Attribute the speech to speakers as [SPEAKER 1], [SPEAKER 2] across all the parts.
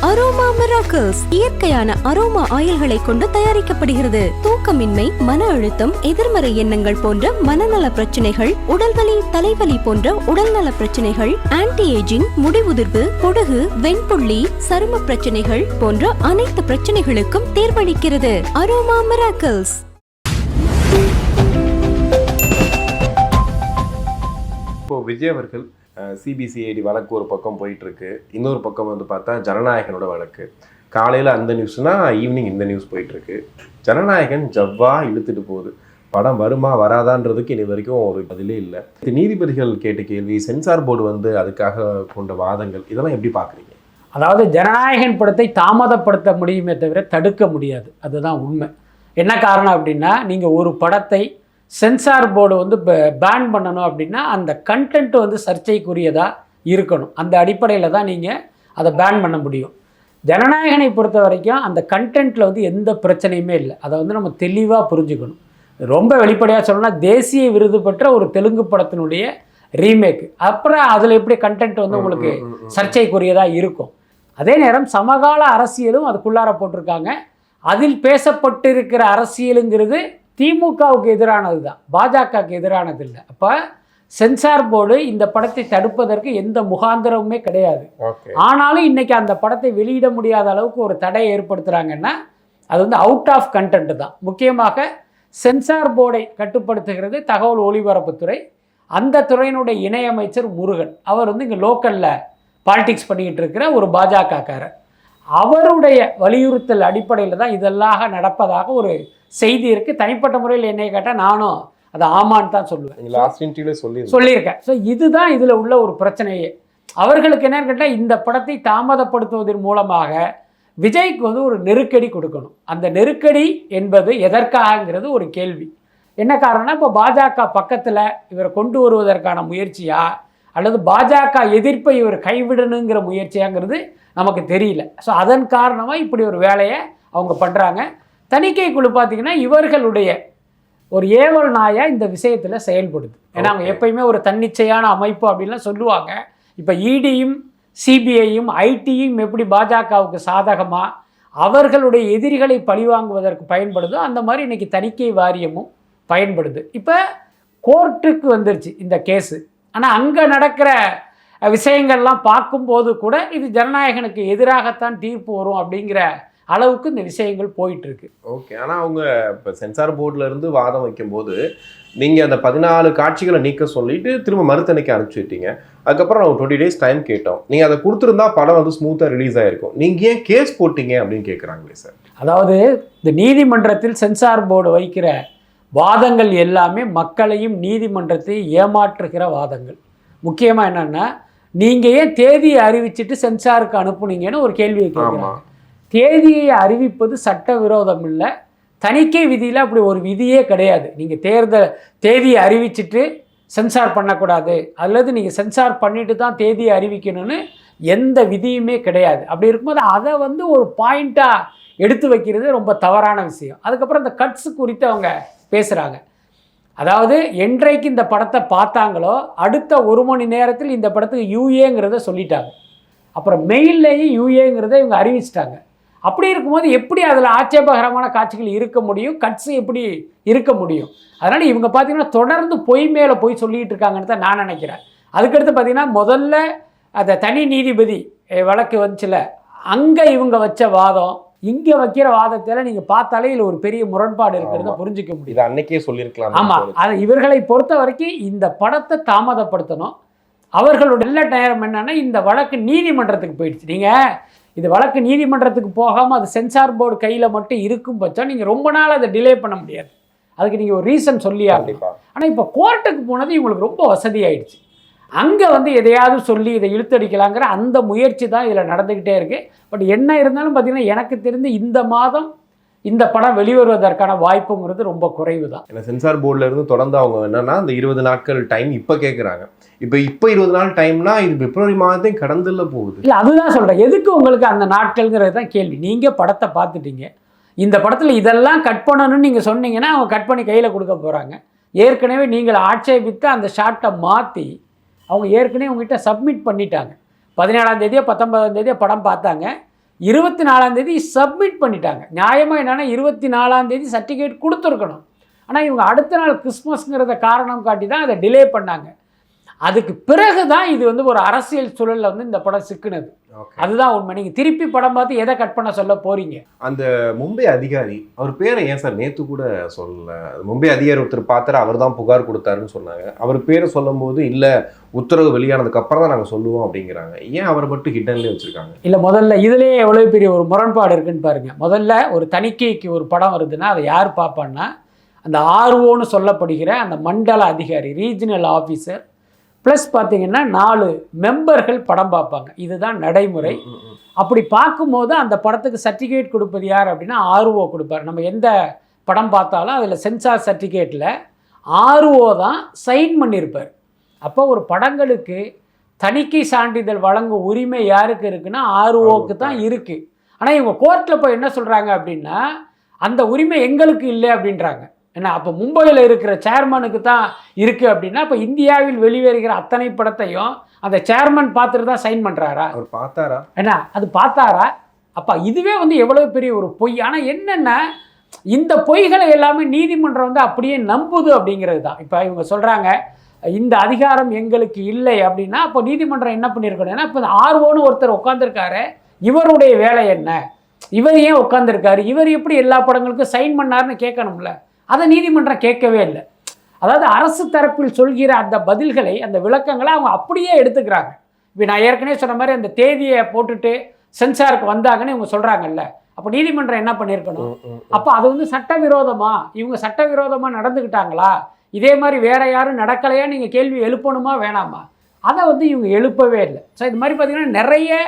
[SPEAKER 1] Aroma miracles இயற்கையான aroma ஆயில்களை கொண்டு தயாரிக்கப்படுகிறது. தூக்கமின்மை, மன அழுத்தம், எதிர்மறை எண்ணங்கள் போன்ற மனநல பிரச்சனைகள், உடல்வலி, தலைவலி போன்ற உடல்நல பிரச்சனைகள், ஆன்டி ஏஜிங், முடிவுதிர்வு, பொடுகு, வெண்புள்ளி, சரும பிரச்சனைகள் போன்ற அனைத்து பிரச்சனைகளுக்கும் தீர்வளிக்கிறது. Aroma miracles.
[SPEAKER 2] இப்போ விஜய் அவர்கள் சிபிசிஐடி வழக்கு ஒரு பக்கம் போயிட்டுருக்கு, இன்னொரு பக்கம் வந்து பார்த்தா ஜனநாயகனோட வழக்கு. காலையில் அந்த நியூஸ்னா ஈவினிங் இந்த நியூஸ் போயிட்டுருக்கு. ஜனநாயகன் ஜவ்வா இழுத்துட்டு போகுது. படம் வருமா வராதான்றதுக்கு இனி வரைக்கும் ஒரு பதிலே இல்லை. நீதிபதிகள் கேட்ட கேள்வி, சென்சார் போர்டு வந்து அதுக்காக கொண்ட வாதங்கள், இதெல்லாம் எப்படி பார்க்குறீங்க?
[SPEAKER 3] அதாவது ஜனநாயகன் படத்தை தாமதப்படுத்த முடியுமே தவிர தடுக்க முடியாது, அதுதான் உண்மை. என்ன காரணம் அப்படின்னா, நீங்கள் ஒரு படத்தை சென்சார் போர்டு வந்து பேன் பண்ணணும் அப்படின்னா அந்த கண்டென்ட் வந்து சர்ச்சைக்குரியதாக இருக்கணும். அந்த அடிப்படையில் தான் நீங்கள் அதை பேன் பண்ண முடியும். ஜனநாயகனை பொறுத்த வரைக்கும் அந்த கண்டென்ட்டில் வந்து எந்த பிரச்சனையுமே இல்லை. அதை வந்து நம்ம தெளிவாக புரிஞ்சுக்கணும். ரொம்ப வெளிப்படையாக சொல்லணும்னா, தேசிய விருது பெற்ற ஒரு தெலுங்கு படத்தினுடைய ரீமேக், அப்புறம் அதில் எப்படி கண்டென்ட் வந்து உங்களுக்கு சர்ச்சைக்குரியதாக இருக்கும். அதே நேரம் சமகால அரசியலும் அதுக்குள்ளார போட்டிருக்காங்க. அதில் பேசப்பட்டிருக்கிற அரசியலுங்கிறது திமுகவுக்கு எதிரானது தான், பாஜகவுக்கு எதிரானது இல்லை. அப்போ சென்சார் போர்டு இந்த படத்தை தடுப்பதற்கு எந்த முகாந்திரமுமே கிடையாது. ஆனாலும் இன்றைக்கி அந்த படத்தை வெளியிட முடியாத அளவுக்கு ஒரு தடையை ஏற்படுத்துகிறாங்கன்னா அது வந்து அவுட் ஆஃப் கண்டென்ட் தான். முக்கியமாக சென்சார் போர்டை கட்டுப்படுத்துகிறது தகவல் ஒலிபரப்புத்துறை. அந்த துறையினுடைய இணையமைச்சர் முருகன், அவர் வந்து இங்கே லோக்கலில் பாலிடிக்ஸ் பண்ணிக்கிட்டு இருக்கிற ஒரு பாஜகக்காரர். அவருடைய வலியுறுத்தல் அடிப்படையில் தான் இதெல்லாம் நடப்பதாக ஒரு செய்தி இருக்குது. தனிப்பட்ட முறையில் என்னை கேட்டால் நானும் அதை ஆமான்னு தான் சொல்லியிருக்கேன். ஸோ இதுதான் இதில் உள்ள ஒரு பிரச்சனையே. அவர்களுக்கு என்னன்னு கேட்டால், இந்த படத்தை தாமதப்படுத்துவதன் மூலமாக விஜய்க்கு வந்து ஒரு நெருக்கடி கொடுக்கணும். அந்த நெருக்கடி என்பது எதற்காகங்கிறது ஒரு கேள்வி. என்ன காரணம்னா, இப்போ பாஜக பக்கத்தில் இவரை கொண்டு வருவதற்கான முயற்சியா அல்லது பாஜக எதிர்ப்பை இவர் கைவிடணுங்கிற முயற்சியாங்கிறது நமக்கு தெரியல. ஸோ அதன் காரணமாக இப்படி ஒரு வேலையை அவங்க பண்ணுறாங்க. தணிக்கை குழு பார்த்திங்கன்னா இவர்களுடைய ஒரு ஏவல் நாயாக இந்த விஷயத்தில் செயல்படுது. ஏன்னா அவங்க எப்பயுமே ஒரு தன்னிச்சையான அமைப்பு அப்படின்லாம் சொல்லுவாங்க. இப்போ இடியும் சிபிஐயும் ஐடியும் எப்படி பாஜகவுக்கு சாதகமாக அவர்களுடைய எதிரிகளை பழிவாங்குவதற்கு பயன்படுதோ அந்த மாதிரி இன்றைக்கி தணிக்கை வாரியமும் பயன்படுது. இப்போ கோர்ட்டுக்கு வந்துருச்சு இந்த கேஸு. ஆனால் அங்கே நடக்கிற விஷயங்கள்லாம் பார்க்கும்போது கூட இது ஜனநாயகனுக்கு எதிராகத்தான் தீர்ப்பு வரும் அப்படிங்கிற அளவுக்கு இந்த விஷயங்கள் போயிட்டுருக்கு.
[SPEAKER 2] ஓகே. ஆனால் அவங்க இப்போ சென்சார் போர்டிலேருந்து வாதம் வைக்கும்போது நீங்கள் அந்த 14 காட்சிகளை நீக்க சொல்லிட்டு திரும்ப மறுத்தணிக்க அனுப்பிச்சுட்டீங்க. அதுக்கப்புறம் நம்ம 20 days டைம் கேட்டோம். நீங்கள் அதை கொடுத்துருந்தா படம் வந்து ஸ்மூத்தாக ரிலீஸ் ஆகிருக்கும். நீங்கள் ஏன் கேஸ் போட்டீங்க அப்படின்னு கேட்குறாங்களே சார்.
[SPEAKER 3] அதாவது இந்த நீதிமன்றத்தில் சென்சார் போர்டு வைக்கிற வாதங்கள் எல்லாமே மக்களையும் நீதிமன்றத்தை ஏமாற்றுகிற வாதங்கள். முக்கியமாக என்னென்னா, நீங்கள் ஏன் தேதியை அறிவிச்சிட்டு சென்சாருக்கு அனுப்புனீங்கன்னு ஒரு கேள்வியை கேட்குறாங்க. தேதியை அறிவிப்பது சட்டவிரோதம் இல்லை. தணிக்கை விதியில் அப்படி ஒரு விதியே கிடையாது. நீங்கள் தேதியை அறிவிச்சிட்டு சென்சார் பண்ணக்கூடாது அல்லது நீங்கள் சென்சார் பண்ணிட்டு தான் தேதியை அறிவிக்கணும்னு எந்த விதியுமே கிடையாது. அப்படி இருக்கும்போது அதை வந்து ஒரு பாயிண்ட்டாக எடுத்து வைக்கிறது ரொம்ப தவறான விஷயம். அதுக்கப்புறம் இந்த கட்ஸ் குறித்து அவங்க பேசுகிறாங்க. அதாவது என்றைக்கு இந்த படத்தை பார்த்தாங்களோ அடுத்த 1 மணி நேரத்தில் இந்த படத்துக்கு யூஏங்கிறத சொல்லிட்டாங்க. அப்புறம் மெயில்லையும் யூஏங்கிறத இவங்க அறிவிச்சிட்டாங்க. அப்படி இருக்கும்போது எப்படி அதில் ஆட்சேபகரமான காட்சிகள் இருக்க முடியும், கட்ஸ் எப்படி இருக்க முடியும்? அதனால் இவங்க பார்த்திங்கன்னா தொடர்ந்து பொய் மேலே போய் சொல்லிகிட்டு இருக்காங்கன்னு தான் நான் நினைக்கிறேன். அதுக்கடுத்து பார்த்திங்கன்னா முதல்ல அந்த தனி நீதிபதி வழக்கு வந்துச்சுல, அங்கே இவங்க வச்ச வாதம் இங்கே வைக்கிற வாதத்தில் நீங்கள் பார்த்தாலே இதில் ஒரு பெரிய முரண்பாடு இருக்கிறத புரிஞ்சிக்க முடியும்.
[SPEAKER 2] இது அன்னைக்கே சொல்லியிருக்கலாம்.
[SPEAKER 3] ஆமாம், அது இவர்களை பொறுத்த வரைக்கும் இந்த படத்தை தாமதப்படுத்தணும். அவர்களோட நல்ல நேரம் என்னென்னா, இந்த வழக்கு நீதிமன்றத்துக்கு போயிடுச்சு. நீங்கள் இது வழக்கு நீதிமன்றத்துக்கு போகாமல் அது சென்சார் போர்டு கையில் மட்டும் இருக்கும் பட்சம் நீங்கள் ரொம்ப நாள் அதை டிலே பண்ண முடியாது. அதுக்கு நீங்கள் ஒரு ரீசன் சொல்லியாங்க. ஆனால் இப்போ கோர்ட்டுக்கு போனது இவங்களுக்கு ரொம்ப வசதியாயிடுச்சு. அங்கே வந்து எதையாவது சொல்லி இதை இழுத்தடிக்கலாங்கிற அந்த முயற்சி தான் இதில் நடந்துக்கிட்டே இருக்குது. பட் என்ன இருந்தாலும் பார்த்திங்கன்னா எனக்கு தெரிந்து இந்த மாதம் இந்த படம் வெளிவருவதற்கான வாய்ப்புங்கிறது ரொம்ப குறைவு தான்.
[SPEAKER 2] ஏன்னா சென்சார் போர்டிலேருந்து தொடர்ந்து அவங்க என்னென்னா இந்த 20 நாட்கள் டைம் இப்போ கேட்குறாங்க. இப்போ 20 நாள் டைம்னா இது பிப்ரவரி மாதத்தையும் கடந்துல போகுது.
[SPEAKER 3] இல்லை, அதுதான் சொல்கிறேன். எதுக்கு உங்களுக்கு அந்த நாட்கள்ங்கிறது தான் கேள்வி. நீங்கள் படத்தை பார்த்துட்டீங்க, இந்த படத்தில் இதெல்லாம் கட் பண்ணணும்னு நீங்கள் சொன்னீங்கன்னா அவங்க கட் பண்ணி கையில் கொடுக்க போகிறாங்க. ஏற்கனவே நீங்கள் ஆட்சேபித்து அந்த ஷார்ட்டை மாற்றி அவங்க ஏற்கனவே உங்ககிட்ட சப்மிட் பண்ணிட்டாங்க. 17ஆம் தேதியோ 19ஆம் தேதியோ படம் பார்த்தாங்க. 24ஆம் தேதி சப்மிட் பண்ணிட்டாங்க. நியாயமாக என்னென்னா 24ஆம் தேதி சர்டிஃபிகேட் கொடுத்துருக்கணும். ஆனால் இவங்க அடுத்த நாள் கிறிஸ்மஸ்ங்கிறத காரணம் காட்டி தான் அதை டிலே பண்ணாங்க. அதுக்கு பிறகு தான் இது வந்து ஒரு அரசியல் சூழலில் வந்து இந்த படம் சிக்குனது. அதுதான் உண்மை. நீங்கள் திருப்பி படம் பார்த்து எதை கட் பண்ண சொல்ல போறீங்க?
[SPEAKER 2] அந்த மும்பை அதிகாரி அவர் பேரை ஏன் சார் நேற்று கூட சொல்லல? மும்பை அதிகாரி ஒருத்தர் பார்த்தாரு, அவர் தான் புகார் கொடுத்தாருன்னு சொன்னாங்க. அவர் பேரை சொல்லும் போது இல்லை உத்தரவு வெளியானதுக்கு அப்புறம் தான் நாங்கள் சொல்லுவோம் அப்படிங்கிறாங்க. ஏன் அவரை மட்டும் ஹிட்டன்லேயே வச்சுருக்காங்க?
[SPEAKER 3] இல்லை, முதல்ல இதுலேயே எவ்வளோ பெரிய ஒரு முரண்பாடு இருக்குன்னு பாருங்க. முதல்ல ஒரு தணிக்கைக்கு ஒரு படம் வருதுன்னா அதை யார் பார்ப்பான்னா அந்த ஆர்ஓன்னு சொல்லப்படுகிற அந்த மண்டல அதிகாரி, ரீஜனல் ஆஃபீஸர் ப்ளஸ் பார்த்தீங்கன்னா 4 மெம்பர்கள் படம் பார்ப்பாங்க. இதுதான் நடைமுறை. அப்படி பார்க்கும்போது அந்த படத்துக்கு சர்டிஃபிகேட் கொடுப்பது யார் அப்படின்னா ஆர்ஓ கொடுப்பார். நம்ம எந்த படம் பார்த்தாலும் அதில் சென்சார் சர்டிஃபிகேட்டில் ஆர்ஓ தான் சைன் பண்ணியிருப்பார். அப்போ ஒரு படங்களுக்கு தணிக்கை சான்றிதழ் வழங்கும் உரிமை யாருக்கு இருக்குன்னா ஆர்ஓக்கு தான் இருக்குது. ஆனால் இவங்க கோர்ட்டில் போய் என்ன சொல்கிறாங்க அப்படின்னா அந்த உரிமை எங்களுக்கு இல்லை அப்படின்றாங்க. ஏன்னா அப்போ மும்பையில் இருக்கிற சேர்மனுக்கு தான் இருக்குது அப்படின்னா இப்போ இந்தியாவில் வெளிவருகிற அத்தனை படத்தையும் அந்த சேர்மன் பார்த்துட்டு தான் சைன் பண்ணுறாரா?
[SPEAKER 2] அவர் பார்த்தாரா?
[SPEAKER 3] ஏன்னா அது பார்த்தாரா? அப்போ இதுவே வந்து எவ்வளோ பெரிய ஒரு பொய். ஆனால் என்னென்ன இந்த பொய்களை எல்லாமே நீதிமன்றம் வந்து அப்படியே நம்புது அப்படிங்கிறது தான். இப்போ இவங்க சொல்கிறாங்க இந்த அதிகாரம் எங்களுக்கு இல்லை அப்படின்னா அப்போ நீதிமன்றம் என்ன பண்ணியிருக்கணும்? ஏன்னா இப்போ ஆர்ஓன்னு ஒருத்தர் உட்காந்துருக்காரு, இவருடைய வேலை என்ன, இவர் ஏன் உட்காந்துருக்காரு, இவர் எப்படி எல்லா படங்களுக்கும் சைன் பண்ணாருன்னு கேட்கணும்ல. அதை நீதிமன்றம் கேட்கவே இல்லை. அதாவது அரசு தரப்பில் சொல்கிற அந்த பதில்களை, அந்த விளக்கங்களை அவங்க அப்படியே எடுத்துக்கிறாங்க. இப்போ நான் ஏற்கனவே சொன்ன மாதிரி அந்த தேதியை போட்டுட்டு சென்சாருக்கு வந்தாங்கன்னு இவங்க சொல்கிறாங்கல்ல, அப்போ நீதிமன்றம் என்ன பண்ணியிருக்கணும்? அப்போ அது வந்து சட்டவிரோதமா, இவங்க சட்டவிரோதமாக நடந்துக்கிட்டாங்களா, இதே மாதிரி வேற யாரும் நடக்கலையா நீங்கள் கேள்வி எழுப்பணுமா வேணாமா? அதை வந்து இவங்க எழுப்பவே இல்லை. ஸோ இது மாதிரி பார்த்தீங்கன்னா நிறைய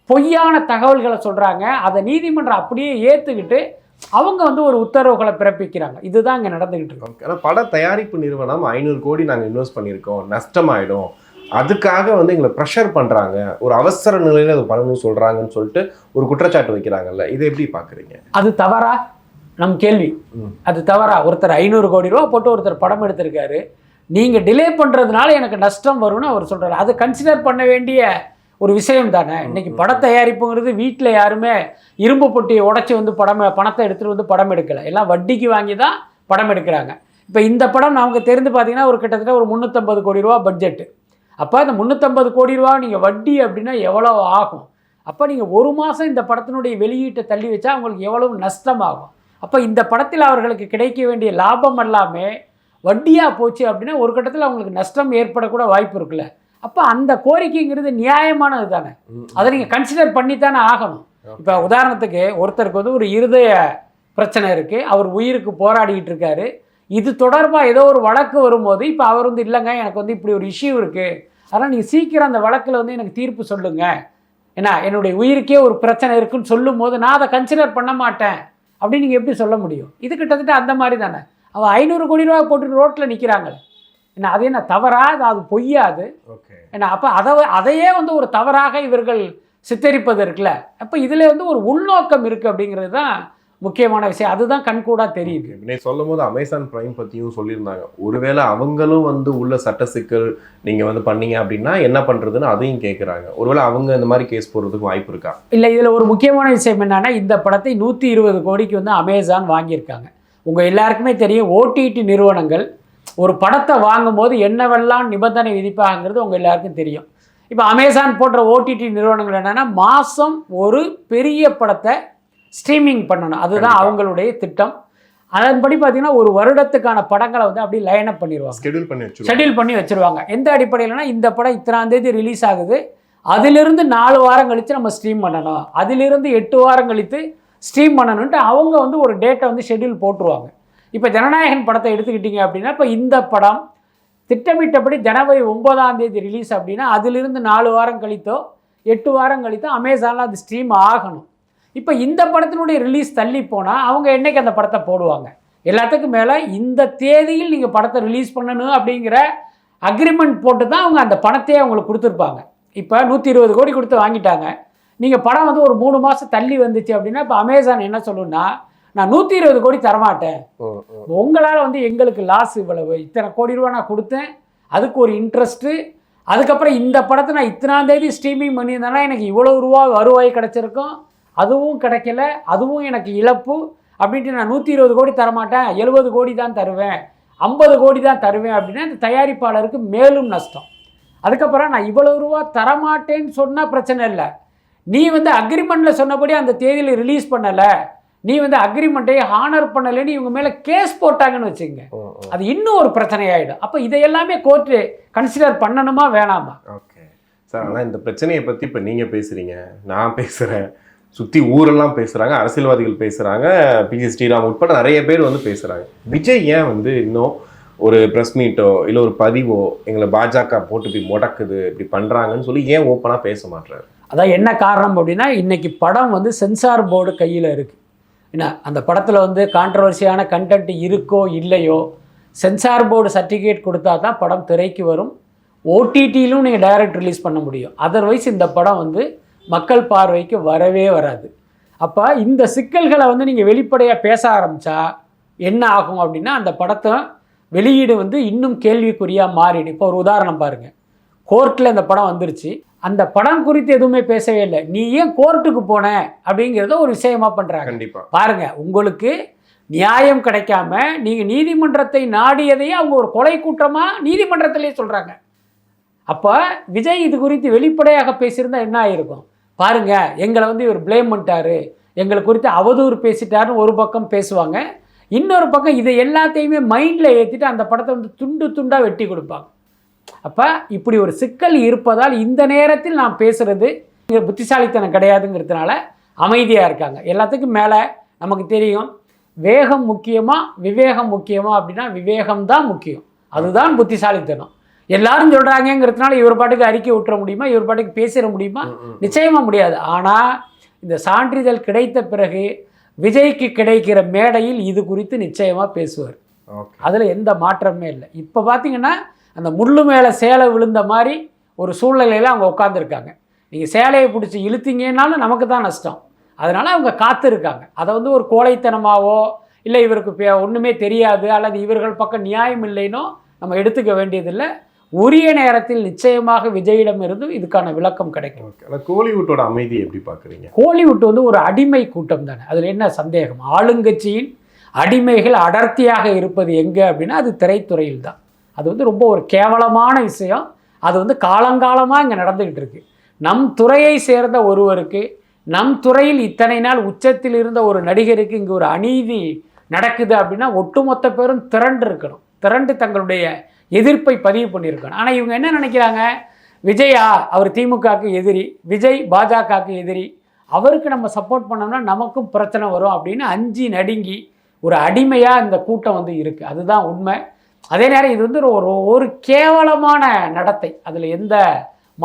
[SPEAKER 3] பொய்யான தகவல்களை சொல்கிறாங்க. அதை நீதிமன்றம் அப்படியே ஏற்றுக்கிட்டு அவங்க வந்து ஒரு உத்தரவுகளை பிறப்பிக்கிறாங்க. இதுதான் இங்கே நடந்துகிட்டு இருக்கு.
[SPEAKER 2] ஆனால் பட தயாரிப்பு நிறுவனம் 500 கோடி நாங்கள் இன்வெஸ்ட் பண்ணியிருக்கோம், நஷ்டமாயிடும், அதுக்காக வந்து எங்களை ப்ரெஷர் பண்ணுறாங்க, ஒரு அவசர நிலையில் அது பண்ணணும்னு சொல்கிறாங்கன்னு சொல்லிட்டு ஒரு குற்றச்சாட்டு வைக்கிறாங்கல்ல, இதை எப்படி பார்க்குறீங்க?
[SPEAKER 3] அது தவறா? நம் கேள்வி. அது தவறா? ஒருத்தர் 500 கோடி ரூபா போட்டு ஒருத்தர் படம் எடுத்திருக்காரு, நீங்கள் டிலே பண்ணுறதுனால எனக்கு நஷ்டம் வரும்னு அவர் சொல்கிறார். அது கன்சிடர் பண்ண வேண்டிய ஒரு விஷயம் தானே. இன்னைக்கு பட தயாரிப்புங்கிறது வீட்டில் யாருமே இரும்பு பொட்டியை உடச்சி வந்து பணத்தை எடுத்துகிட்டு வந்து படம் எடுக்கலை, எல்லாம் வட்டிக்கு வாங்கி தான் படம் எடுக்கிறாங்க. இப்போ இந்த படம் நமக்கு தெரிந்து பார்த்தீங்கன்னா ஒரு கிட்டத்தட்ட ஒரு 350 கோடி ரூபா பட்ஜெட்டு. அப்போ அந்த 350 கோடி ரூபா நீங்கள் வட்டி அப்படின்னா எவ்வளோ ஆகும்? அப்போ நீங்கள் ஒரு மாதம் இந்த படத்தினுடைய வெளியீட்டை தள்ளி வச்சா அவங்களுக்கு எவ்வளவு நஷ்டமாகும்? அப்போ இந்த படத்தில் அவர்களுக்கு கிடைக்க வேண்டிய லாபம் எல்லாமே வட்டியாக போச்சு அப்படின்னா ஒரு கட்டத்தில் அவங்களுக்கு நஷ்டம் ஏற்படக்கூட வாய்ப்பு இருக்குல்ல. அப்போ அந்த கோரிக்கைங்கிறது நியாயமானது தானே, அதை நீங்கள் கன்சிடர் பண்ணித்தானே ஆகணும். இப்போ உதாரணத்துக்கு ஒருத்தருக்கு வந்து ஒரு இருதய பிரச்சனை இருக்குது, அவர் உயிருக்கு போராடிக்கிட்டு இருக்காரு, இது தொடர்பாக ஏதோ ஒரு வழக்கு வரும்போது இப்போ அவர் வந்து இல்லைங்க எனக்கு வந்து இப்படி ஒரு இஷ்யூ இருக்குது, அதனால் நீங்கள் சீக்கிரம் அந்த வழக்கில் வந்து எனக்கு தீர்ப்பு சொல்லுங்கள், ஏன்னா என்னுடைய உயிருக்கே ஒரு பிரச்சனை இருக்குன்னு சொல்லும் போது நான் அதை கன்சிடர் பண்ண மாட்டேன் அப்படின்னு நீங்கள் எப்படி சொல்ல முடியும்? இது கிட்டத்தட்ட அந்த மாதிரி தானே. அவன் 500 கோடி ரூபா போட்டு ரோட்டில் நிற்கிறாங்களே, ஏன்னா அது என்ன தவறா? அது பொய்யாது. ஏன்னா அப்போ அதையே வந்து ஒரு தவறாக இவர்கள் சித்தரிப்பது இருக்குல்ல. அப்போ இதில் வந்து ஒரு உள்நோக்கம் இருக்குது அப்படிங்கிறது தான் முக்கியமான விஷயம். அதுதான் கண்கூடாக தெரியுது.
[SPEAKER 2] நீ சொல்லும் போது அமேசான் பிரைம் பற்றியும் சொல்லியிருந்தாங்க. ஒருவேளை அவங்களும் வந்து உள்ள சட்ட சிக்கல் நீங்கள் வந்து பண்ணீங்க அப்படின்னா என்ன பண்ணுறதுன்னு அதையும் கேட்குறாங்க. ஒருவேளை அவங்க இந்த மாதிரி கேஸ் போடுறதுக்கு வாய்ப்பு இருக்கா?
[SPEAKER 3] இல்லை, இதில் ஒரு முக்கியமான விஷயம் என்னன்னா இந்த படத்தை 120 கோடிக்கு வந்து அமேசான் வாங்கியிருக்காங்க. உங்கள் எல்லாருக்குமே தெரியும் ஓடிடி நிறுவனங்கள் ஒரு படத்தை வாங்கும்போது என்னவெல்லாம் நிபந்தனை விதிப்பாங்கிறது உங்கள் எல்லாருக்கும் தெரியும். இப்போ அமேசான் போன்ற ஓடிடி நிறுவனங்கள் என்னென்னா மாதம் ஒரு பெரிய படத்தை ஸ்ட்ரீமிங் பண்ணணும், அதுதான் அவங்களுடைய திட்டம். அதன்படி பார்த்தீங்கன்னா ஒரு வருடத்துக்கான படங்களை வந்து அப்படி லைன் அப் பண்ணிடுவாங்க, ஷெட்யூல் பண்ணி வச்சுருவாங்க. எந்த அடிப்படையில்னா இந்த படம் இத்தனாம் தேதி ரிலீஸ் ஆகுது, அதிலிருந்து 4 வாரம் கழித்து நம்ம ஸ்ட்ரீம் பண்ணணும், அதிலிருந்து 8 வாரம் கழித்து ஸ்ட்ரீம் பண்ணணுன்ட்டு அவங்க வந்து ஒரு டேட்டை வந்து ஷெட்யூல் போட்டுருவாங்க. இப்போ ஜனநாயகன் படத்தை எடுத்துக்கிட்டிங்க அப்படின்னா இப்போ இந்த படம் திட்டமிட்டபடி ஜனவரி 9ஆம் தேதி ரிலீஸ் அப்படின்னா அதிலிருந்து 4 வாரம் கழித்தோ 8 வாரம் கழித்தோ அமேசானில் அது ஸ்ட்ரீம் ஆகணும். இப்போ இந்த படத்தினுடைய ரிலீஸ் தள்ளி போனால் அவங்க என்றைக்கு அந்த படத்தை போடுவாங்க? எல்லாத்துக்கும் மேலே இந்த தேதியில் நீங்கள் படத்தை ரிலீஸ் பண்ணணும் அப்படிங்கிற அக்ரிமெண்ட் போட்டு தான் அவங்க அந்த பணத்தையே அவங்களுக்கு கொடுத்துருப்பாங்க. இப்போ 120 கோடி கொடுத்து வாங்கிட்டாங்க, நீங்கள் படம் வந்து ஒரு 3 மாதம் தள்ளி வந்துச்சு அப்படின்னா இப்போ அமேசான் என்ன சொல்லுன்னா நான் 120 கோடி தரமாட்டேன், உங்களால் வந்து எங்களுக்கு லாஸ் இவ்வளவு, இத்தனை கோடி ரூபா நான் கொடுத்தேன், அதுக்கு ஒரு இன்ட்ரெஸ்ட்டு, அதுக்கப்புறம் இந்த படத்தை நான் இத்தனாம் தேதி ஸ்ட்ரீமிங் பண்ணியிருந்தேன்னா எனக்கு இவ்வளோ ரூபா வருவாய் கிடச்சிருக்கும், அதுவும் கிடைக்கல, அதுவும் எனக்கு இழப்பு அப்படின்ட்டு நான் 120 கோடி தரமாட்டேன், 70 கோடி தான் தருவேன், 50 கோடி தான் தருவேன் அப்படின்னா இந்த தயாரிப்பாளருக்கு மேலும் நஷ்டம். அதுக்கப்புறம் நான் இவ்வளவு ரூபா தரமாட்டேன்னு சொன்னால் பிரச்சனை இல்லை, நீ வந்து அக்ரிமெண்ட்டில் சொன்னபடி அந்த தேதியில் ரிலீஸ் பண்ணலை, நீ வந்து அக்ரிமெண்ட்டை ஹானர் பண்ணலைன்னு இவங்க மேலே கேஸ் போட்டாங்கன்னு வச்சுங்க, அது இன்னும் ஒரு பிரச்சனையாயிடும். அப்போ இதையெல்லாமே கோர்ட்டு கன்சிடர் பண்ணணுமா வேணாமா?
[SPEAKER 2] ஓகே சார், ஆனால் இந்த பிரச்சனையை பற்றி இப்போ நீங்கள் பேசுகிறீங்க, நான் பேசுகிறேன், சுற்றி ஊரெல்லாம் பேசுகிறாங்க, அரசியல்வாதிகள் பேசுகிறாங்க, பிசி ஸ்ரீராம் உட்பட நிறைய பேர் வந்து பேசுகிறாங்க. விஜய் ஏன் வந்து இன்னும் ஒரு ப்ரெஸ் மீட்டோ இல்லை ஒரு பதிவோ எங்களை பாஜக போட்டு இப்படி முடக்குது இப்படி பண்ணுறாங்கன்னு சொல்லி ஏன் ஓப்பனாக பேச மாட்டுறாரு?
[SPEAKER 3] அதான் என்ன காரணம் அப்படின்னா, இன்றைக்கி படம் வந்து சென்சார் போர்டு கையில் இருக்குது. என்ன அந்த படத்தில் வந்து கான்ட்ரவர்சியான கண்டென்ட் இருக்கோ இல்லையோ, சென்சார் போர்டு சர்டிஃபிகேட் கொடுத்தா தான் படம் திரைக்கு வரும், ஓடிடியிலும் நீங்கள் டைரக்ட் ரிலீஸ் பண்ண முடியும். அதர்வைஸ் இந்த படம் வந்து மக்கள் பார்வைக்கு வரவே வராது. அப்போ இந்த சிக்கல்களை வந்து நீங்கள் வெளிப்படையாக பேச ஆரம்பித்தா என்ன ஆகும் அப்படின்னா, அந்த படத்தை வெளியீடு வந்து இன்னும் கேள்விக்குறியாக மாறிடும். இப்போ ஒரு உதாரணம் பாருங்கள், கோர்ட்டில் இந்த படம் வந்துருச்சு, அந்த படம் குறித்து எதுவுமே பேசவே இல்லை, நீ ஏன் கோர்ட்டுக்கு போன அப்படிங்கிறத ஒரு விஷயமா பண்ணுறாங்க.
[SPEAKER 2] கண்டிப்பாக
[SPEAKER 3] பாருங்கள், உங்களுக்கு நியாயம் கிடைக்காம நீங்கள் நீதிமன்றத்தை நாடியதையே அவங்க ஒரு கொலை குற்றமாக நீதிமன்றத்திலே சொல்கிறாங்க. அப்போ விஜய் இது குறித்து வெளிப்படையாக பேசியிருந்தால் என்ன ஆகிருக்கும்? பாருங்கள், எங்களை வந்து இவர் ப்ளேம் பண்ணிட்டாரு, எங்களை குறித்து அவதூறு பேசிட்டாருன்னு ஒரு பக்கம் பேசுவாங்க, இன்னொரு பக்கம் இதை எல்லாத்தையுமே மைண்டில் ஏற்றிட்டு அந்த படத்தை வந்து துண்டு துண்டாக வெட்டி கொடுப்பாங்க. அப்போ இப்படி ஒரு சிக்கல் இருப்பதால் இந்த நேரத்தில் நான் பேசுகிறது புத்திசாலித்தனம் கிடையாதுங்கிறதுனால அமைதியாக இருக்காங்க. எல்லாத்துக்கும் மேலே நமக்கு தெரியும், வேகம் முக்கியமா விவேகம் முக்கியமா அப்படின்னா விவேகம்தான் முக்கியம், அதுதான் புத்திசாலித்தனம். எல்லாரும் சொல்கிறாங்கிறதுனால இவர் பாட்டுக்கு அறிக்கை விட்டுற முடியுமா, இவர் பாட்டுக்கு பேசிட முடியுமா? நிச்சயமாக முடியாது. ஆனால் இந்த சான்றிதழ் கிடைத்த பிறகு விஜய்க்கு கிடைக்கிற மேடையில் இது குறித்து நிச்சயமாக பேசுவார், அதில் எந்த மாற்றமே இல்லை. இப்போ பார்த்தீங்கன்னா அந்த முள்ளு மேலே சேலை விழுந்த மாதிரி ஒரு சூழ்நிலையில் அவங்க உட்காந்துருக்காங்க. நீங்கள் சேலையை பிடிச்சி இழுத்தீங்கன்னாலும் நமக்கு தான் நஷ்டம், அதனால் அவங்க காத்திருக்காங்க. அதை வந்து ஒரு கோழைத்தனமாவோ இல்லை இவருக்கு ஒன்றுமே தெரியாது அல்லது இவர்கள் பக்கம் நியாயம் இல்லைன்னோ நம்ம எடுத்துக்க வேண்டியதில்லை. உரிய நேரத்தில் நிச்சயமாக விஜயிடம் இருந்து இதுக்கான விளக்கம் கிடைக்கும்.
[SPEAKER 2] கோலிவுட்டோட அமைதி எப்படி பார்க்குறீங்க?
[SPEAKER 3] கோலிவுட் வந்து ஒரு அடிமை கூட்டம் தானே, அதில் என்ன சந்தேகம்? ஆளுங்கட்சியின் அடிமைகள் அடர்த்தியாக இருப்பது எங்கே அப்படின்னா அது திரைத்துறையில் தான். அது வந்து ரொம்ப ஒரு கேவலமான விஷயம். அது வந்து காலங்காலமாக இங்கே நடந்துக்கிட்டு இருக்கு. நம் துறையை சேர்ந்த ஒருவருக்கு, நம் துறையில் இத்தனை நாள் உச்சத்தில் இருந்த ஒரு நடிகருக்கு இங்கே ஒரு அநீதி நடக்குது அப்படின்னா ஒட்டுமொத்த பேரும் திரண்டு இருக்கணும், திரண்டு தங்களுடைய எதிர்ப்பை பதிவு பண்ணியிருக்கணும். ஆனால் இவங்க என்ன நினைக்கிறாங்க, விஜயா அவர் திமுகவுக்கு எதிரி, விஜய் பாஜகவுக்கு எதிரி, அவருக்கு நம்ம சப்போர்ட் பண்ணோம்னா நமக்கும் பிரச்சனை வரும் அப்படின்னு அஞ்சி நடுங்கி ஒரு அடிமையாக இந்த கூட்டம் வந்து இருக்குது. அதுதான் உண்மை. அதே நேரம் இது வந்து ஒரு கேவலமான நடத்தை, அதில் எந்த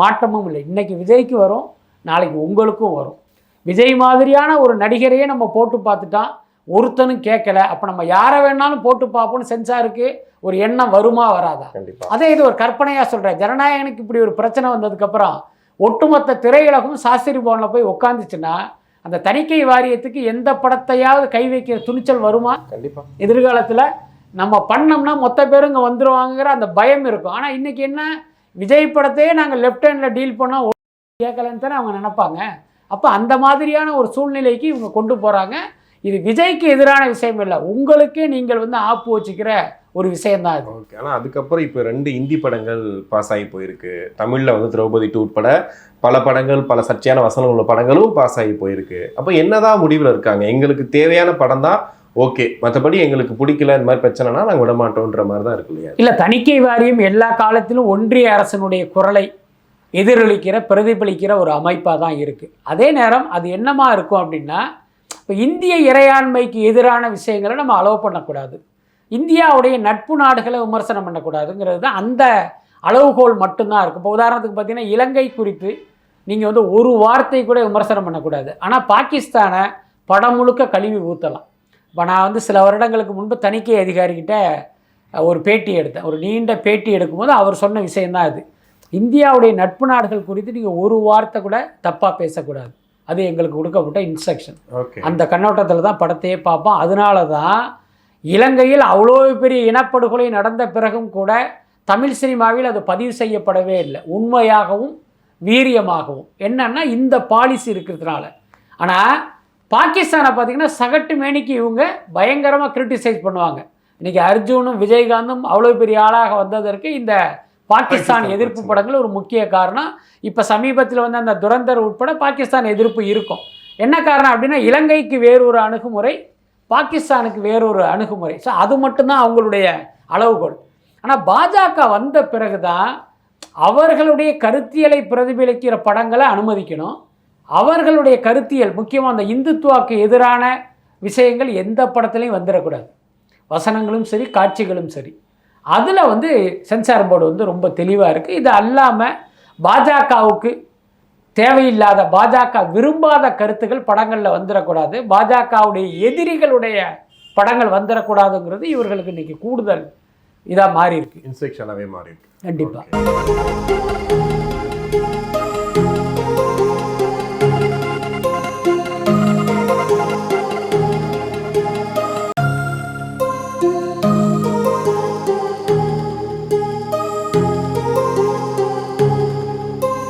[SPEAKER 3] மாற்றமும் இல்லை. இன்றைக்கி விஜய்க்கு வரும், நாளைக்கு உங்களுக்கும் வரும். விஜய் மாதிரியான ஒரு நடிகரையே நம்ம போட்டு பார்த்துட்டான், ஒருத்தனும் கேட்கல, அப்போ நம்ம யாரை வேணாலும் போட்டு பார்ப்போம்னு சென்சாருக்கு ஒரு எண்ணம் வருமா வராதா? அதே இது ஒரு கற்பனையாக சொல்கிறேன். ஜனநாயகனுக்கு இப்படி ஒரு பிரச்சனை வந்ததுக்கப்புறம் ஒட்டுமொத்த திரையுலகம் சாஸ்திரி பவனில் போய் உட்காந்துச்சுன்னா அந்த தணிக்கை வாரியத்துக்கு எந்த படத்தையாவது கை வைக்கிற துணிச்சல் வருமா?
[SPEAKER 2] கண்டிப்பாக
[SPEAKER 3] எதிர்காலத்தில் நம்ம பண்ணோம்னா மொத்த பேரும் இங்கே வந்துடுவாங்கிற அந்த பயம் இருக்கும். ஆனால் இன்றைக்கி என்ன, விஜய் படத்தையே நாங்கள் லெஃப்ட் ஹேண்டில் டீல் பண்ணோம் கேட்கலன்னு தானே அவங்க நினைப்பாங்க. அப்போ அந்த மாதிரியான ஒரு சூழ்நிலைக்கு இவங்க கொண்டு போகிறாங்க. இது விஜய்க்கு எதிரான விஷயம் இல்லை, உங்களுக்கே நீங்கள் வந்து ஆப்பு வச்சுக்கிற ஒரு விஷயம்தான் இது.
[SPEAKER 2] ஓகே, ஆனால் அதுக்கப்புறம் இப்போ 2 இந்தி படங்கள் பாஸ் ஆகி போயிருக்கு, தமிழில் வந்து திரௌபதி 2 உட்பட பல படங்கள், பல சர்ச்சையான வசனம் உள்ள படங்களும் பாஸ் ஆகி போயிருக்கு. அப்போ என்னதான் முடிவில் இருக்காங்க? எங்களுக்கு தேவையான படம் தான் ஓகே, மற்றபடி எங்களுக்கு பிடிக்கல இந்த மாதிரி பிரச்சனைனா நாங்கள் விட மாட்டோன்ற மாதிரி தான் இருக்கு இல்லையா?
[SPEAKER 3] இல்லை, தணிக்கை வாரியம் எல்லா காலத்திலும் ஒன்றிய அரசனுடைய குரலை எதிரொலிக்கிற பிரதிபலிக்கிற ஒரு அமைப்பாக தான் இருக்குது. அதே நேரம் அது என்னமா இருக்கும் அப்படின்னா, இப்போ இந்திய இறையாண்மைக்கு எதிரான விஷயங்களை நம்ம அலோவ் பண்ணக்கூடாது, இந்தியாவுடைய நட்பு நாடுகளை விமர்சனம் பண்ணக்கூடாதுங்கிறது தான் அந்த அளவுகோல் மட்டும்தான் இருக்குது. இப்போ உதாரணத்துக்கு பார்த்தீங்கன்னா இலங்கை குறித்து நீங்கள் வந்து ஒரு வார்த்தை கூட விமர்சனம் பண்ணக்கூடாது, ஆனால் பாகிஸ்தானை படம் முழுக்க கழுவி ஊற்றலாம். இப்போ நான் வந்து சில வருடங்களுக்கு முன்பு தணிக்கை அதிகாரிகிட்ட ஒரு பேட்டி எடுத்தேன், ஒரு நீண்ட பேட்டி எடுக்கும்போது அவர் சொன்ன விஷயந்தான் இது. இந்தியாவுடைய நட்பு நாடுகள் குறித்து நீங்கள் ஒரு வார்த்தை கூட தப்பாக பேசக்கூடாது, அது எங்களுக்கு கொடுக்கப்பட்ட இன்ஸ்ட்ரக்ஷன். அந்த கண்ணோட்டத்தில் தான் படத்தையே பார்ப்போம். அதனால தான் இலங்கையில் அவ்வளோ பெரிய இனப்படுகொலை நடந்த பிறகும் கூட தமிழ் சினிமாவில் அது பதிவு செய்யப்படவே இல்லை, உண்மையாகவும் வீரியமாகவும். என்னன்னா இந்த பாலிசி இருக்கிறதுனால. ஆனால் பாகிஸ்தானை பார்த்தீங்கன்னா சகட்டு மேனிக்கு இவங்க பயங்கரமாக கிரிட்டிசைஸ் பண்ணுவாங்க. இன்றைக்கி அர்ஜுனும் விஜயகாந்தும் அவ்வளோ பெரிய ஆளாக வந்ததற்கு இந்த பாகிஸ்தான் எதிர்ப்பு படங்கள் ஒரு முக்கிய காரணம். இப்போ சமீபத்தில் வந்து அந்த துரந்தர் உட்பட பாகிஸ்தான் எதிர்ப்பு இருக்கும். என்ன காரணம் அப்படின்னா இலங்கைக்கு வேறொரு அணுகுமுறை, பாகிஸ்தானுக்கு வேறொரு அணுகுமுறை. ஸோ அது மட்டும்தான் அவங்களுடைய அளவுகோல். ஆனால் பாஜக வந்த பிறகு தான் அவர்களுடைய கருத்தியலை பிரதிபலிக்கிற படங்களை அனுமதிக்கணும். அவர்களுடைய கருத்தியல் முக்கியமாக அந்த இந்துத்துவாக்கு எதிரான விஷயங்கள் எந்த படத்துலையும் வந்துடக்கூடாது. வசனங்களும் சரி, காட்சிகளும் சரி. அதில் வந்து சென்சார் போர்டு வந்து ரொம்ப தெளிவாக இருக்குது. இது அல்லாமல் பாஜகவுக்கு தேவையில்லாத, பாஜக விரும்பாத கருத்துக்கள் படங்களில் வந்துடக்கூடாது, பாஜகவுடைய எதிரிகளுடைய படங்கள் வந்துடக்கூடாதுங்கிறது இவர்களுக்கு இன்றைக்கி கூடுதல் இதாக மாறி இருக்கு,
[SPEAKER 2] இன்ஸ்ட்ரக்ஷனாகவே மாறி இருக்கு.
[SPEAKER 3] கண்டிப்பாக.